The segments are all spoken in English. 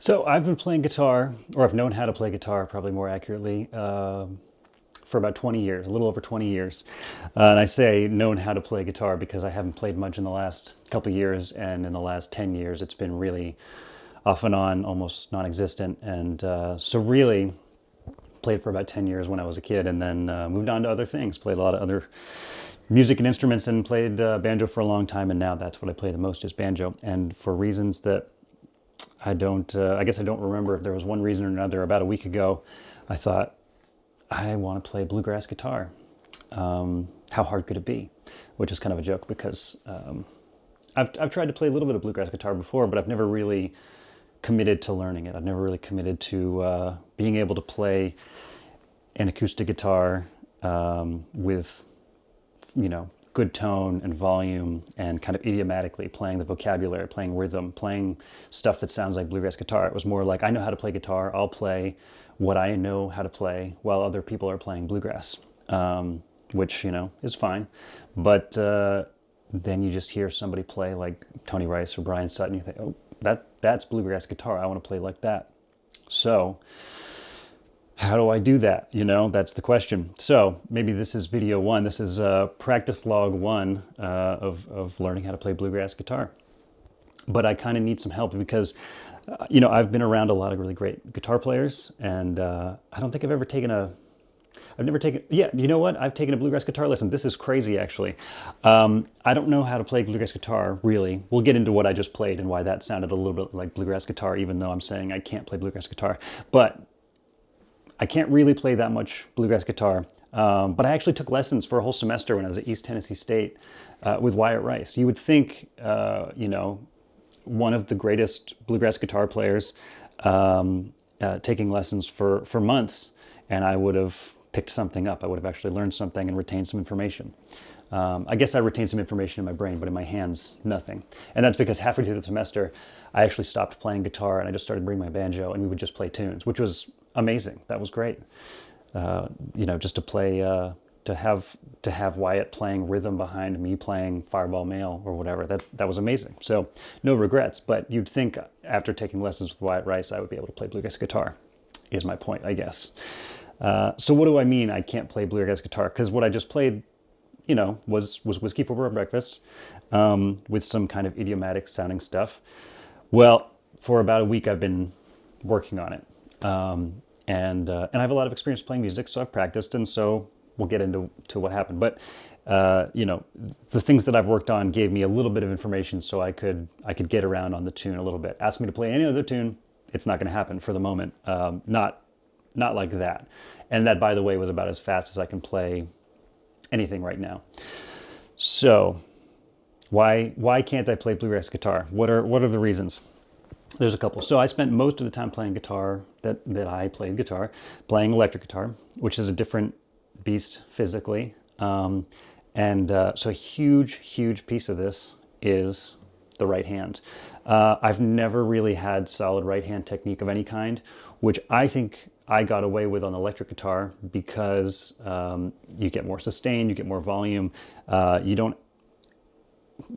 So I've been playing guitar, or I've known how to play guitar, probably more accurately, for about 20 years, a little over 20 years. And I say known how to play guitar because I haven't played much in the last couple years, and in the last 10 years, it's been really off and on, almost non-existent. And so really played for about 10 years when I was a kid, and then moved on to other things, played a lot of other music and instruments, and played banjo for a long time, and now that's what I play the most is banjo. And for reasons that I guess I don't remember if there was one reason or another. About a week ago, I thought, I want to play bluegrass guitar. How hard could it be? Which is kind of a joke because I've tried to play a little bit of bluegrass guitar before, but I've never really committed to learning it. I've never really committed to being able to play an acoustic guitar with, good tone and volume, and kind of idiomatically playing the vocabulary, playing rhythm, playing stuff that sounds like bluegrass guitar. It was more like, I know how to play guitar, I'll play what I know how to play while other people are playing bluegrass, which, is fine. But then you just hear somebody play like Tony Rice or Brian Sutton, you think, oh, that's bluegrass guitar, I want to play like that. So how do I do that? That's the question. So maybe this is video one. This is practice log one of learning how to play bluegrass guitar. But I kind of need some help because, I've been around a lot of really great guitar players, and I don't think I've ever taken you know what? I've taken a bluegrass guitar lesson. This is crazy, actually. I don't know how to play bluegrass guitar, really. We'll get into what I just played and why that sounded a little bit like bluegrass guitar, even though I'm saying I can't play bluegrass guitar. But I can't really play that much bluegrass guitar, but I actually took lessons for a whole semester when I was at East Tennessee State with Wyatt Rice. You would think, one of the greatest bluegrass guitar players taking lessons for months, and I would have picked something up. I would have actually learned something and retained some information. I guess I retained some information in my brain, but in my hands, nothing. And that's because halfway through the semester, I actually stopped playing guitar and I just started bringing my banjo, and we would just play tunes, which was amazing. That was great. Just to play, to have Wyatt playing rhythm behind me playing Fireball Mail or whatever. That was amazing. So no regrets. But you'd think after taking lessons with Wyatt Rice, I would be able to play bluegrass guitar. Is my point, I guess. So what do I mean I can't play bluegrass guitar? Because what I just played, was Whiskey for Breakfast with some kind of idiomatic sounding stuff. Well, for about a week I've been working on it. And I have a lot of experience playing music, so I've practiced, and so we'll get into what happened. But the things that I've worked on gave me a little bit of information, so I could get around on the tune a little bit. Ask me to play any other tune, it's not going to happen for the moment. Not like that. And that, by the way, was about as fast as I can play anything right now. So why can't I play bluegrass guitar? What are the reasons? There's a couple. So I spent most of the time playing guitar, that I played guitar, playing electric guitar, which is a different beast physically. So a huge piece of this is the right hand. I've never really had solid right hand technique of any kind, which I think I got away with on electric guitar because you get more sustain, you get more volume.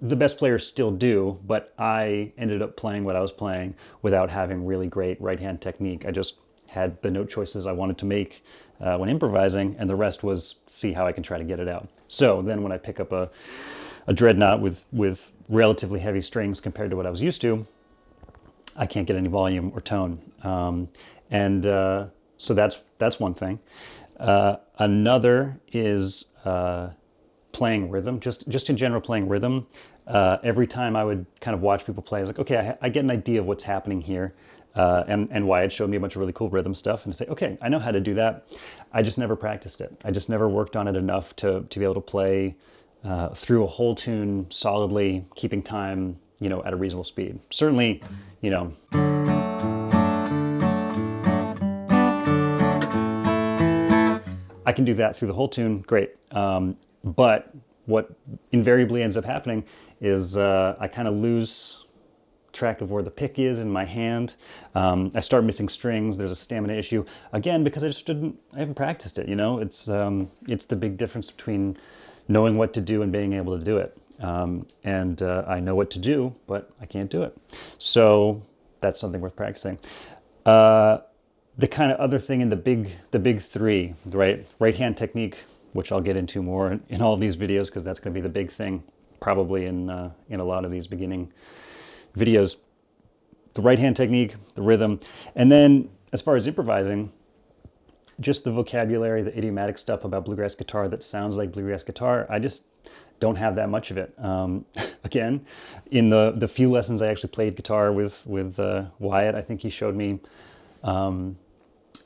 The best players still do, but I ended up playing what I was playing without having really great right-hand technique. I just had the note choices I wanted to make when improvising, and the rest was see how I can try to get it out. So then when I pick up a dreadnought with relatively heavy strings compared to what I was used to, I can't get any volume or tone. So that's one thing. Another is playing rhythm, just in general playing rhythm. Every time I would kind of watch people play, I was like, okay, I get an idea of what's happening here. And Wyatt showed me a bunch of really cool rhythm stuff, and I say, okay, I know how to do that. I just never practiced it. I just never worked on it enough to be able to play through a whole tune solidly, keeping time, at a reasonable speed. Certainly, I can do that through the whole tune, great. But what invariably ends up happening is I kind of lose track of where the pick is in my hand. I start missing strings. There's a stamina issue again because I haven't practiced it. It's the big difference between knowing what to do and being able to do it. I know what to do, but I can't do it. So that's something worth practicing. The kind of other thing in the big three, right hand technique, which I'll get into more in all of these videos, because that's going to be the big thing probably in a lot of these beginning videos. The right hand technique, the rhythm, and then as far as improvising, just the vocabulary, the idiomatic stuff about bluegrass guitar that sounds like bluegrass guitar. I just don't have that much of it. Again, in the few lessons I actually played guitar with Wyatt, I think he showed me,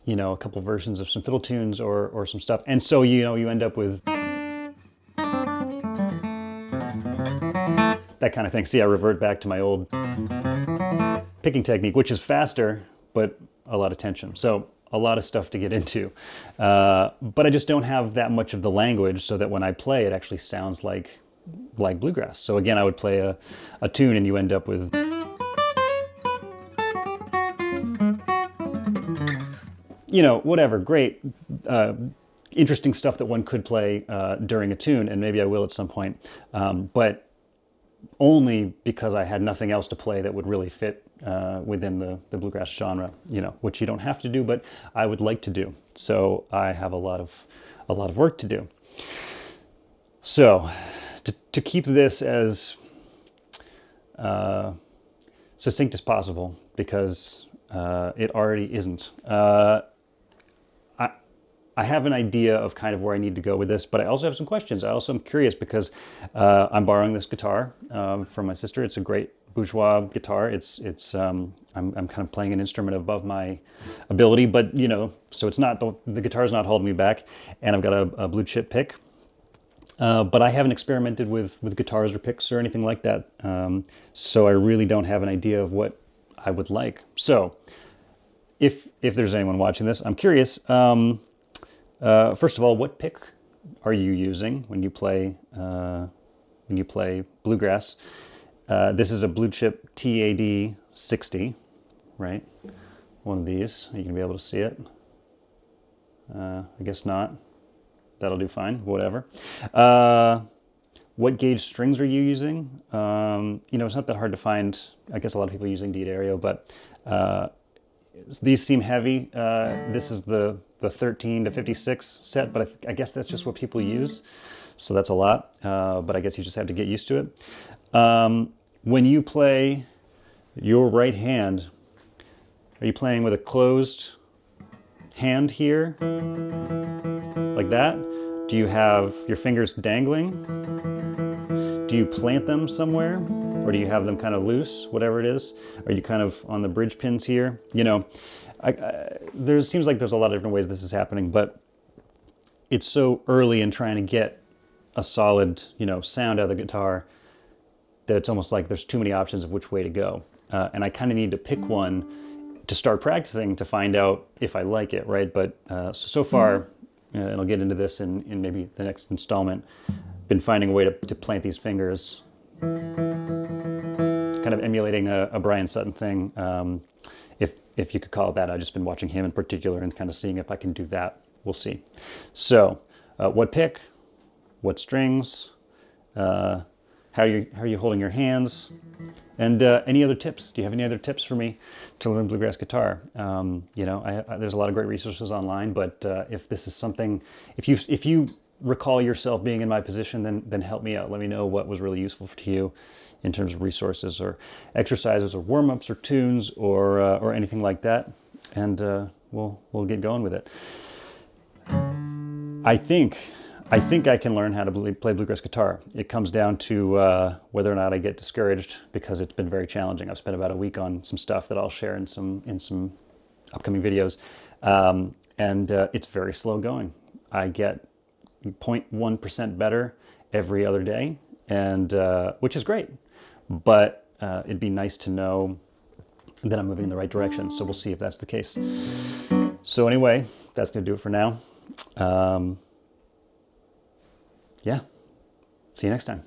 you know, a couple versions of some fiddle tunes or some stuff. And so, you know, you end up with that kind of thing. See, I revert back to my old picking technique, which is faster, but a lot of tension. So a lot of stuff to get into. But I just don't have that much of the language so that when I play, it actually sounds like bluegrass. So again, I would play a tune and you end up with, you know, whatever, great, interesting stuff that one could play during a tune, and maybe I will at some point. But only because I had nothing else to play that would really fit within the bluegrass genre, you know, which you don't have to do, but I would like to do. So I have a lot of work to do. So to keep this as succinct as possible, because it already isn't. I have an idea of kind of where I need to go with this, but I also have some questions. I also am curious because I'm borrowing this guitar from my sister. It's a great bourgeois guitar. I'm kind of playing an instrument above my ability, but you know, so it's not, the guitar's not holding me back, and I've got a blue chip pick. But I haven't experimented with guitars or picks or anything like that. So I really don't have an idea of what I would like. So if there's anyone watching this, I'm curious. First of all, what pick are you using when you play bluegrass? This is a blue chip TAD 60, right? One of these. Are you gonna be able to see it? I guess not. That'll do fine. Whatever. What gauge strings are you using? You know, it's not that hard to find. I guess a lot of people are using D'Addario, but these seem heavy. This is the 13 to 56 set, but I guess that's just what people use. So that's a lot, but I guess you just have to get used to it. When you play your right hand, are you playing with a closed hand here, like that? Do you have your fingers dangling? Do you plant them somewhere? Or do you have them kind of loose, whatever it is? Are you kind of on the bridge pins here? You know, there seems like there's a lot of different ways this is happening, but it's so early in trying to get a solid, you know, sound out of the guitar that it's almost like there's too many options of which way to go. And I kind of need to pick one to start practicing to find out if I like it, right? But so far, and I'll get into this in maybe the next installment, been finding a way to plant these fingers, kind of emulating a Brian Sutton thing. If you could call it that. I've just been watching him in particular and kind of seeing if I can do that. We'll see. So what pick, what strings, how are you holding your hands, and any other tips? Do you have any other tips for me to learn bluegrass guitar? You know, there's a lot of great resources online, but if this is something, if you recall yourself being in my position, then help me out. Let me know what was really useful to you in terms of resources or exercises or warm-ups or tunes or anything like that, and we'll get going with it. I think I can learn how to play bluegrass guitar. It comes down to whether or not I get discouraged, because it's been very challenging. I've spent about a week on some stuff that I'll share in some upcoming videos, and it's very slow going. I get 0.1% better every other day, and which is great, but it'd be nice to know that I'm moving in the right direction. So we'll see if that's the case. So anyway, that's going to do it for now. Yeah, see you next time.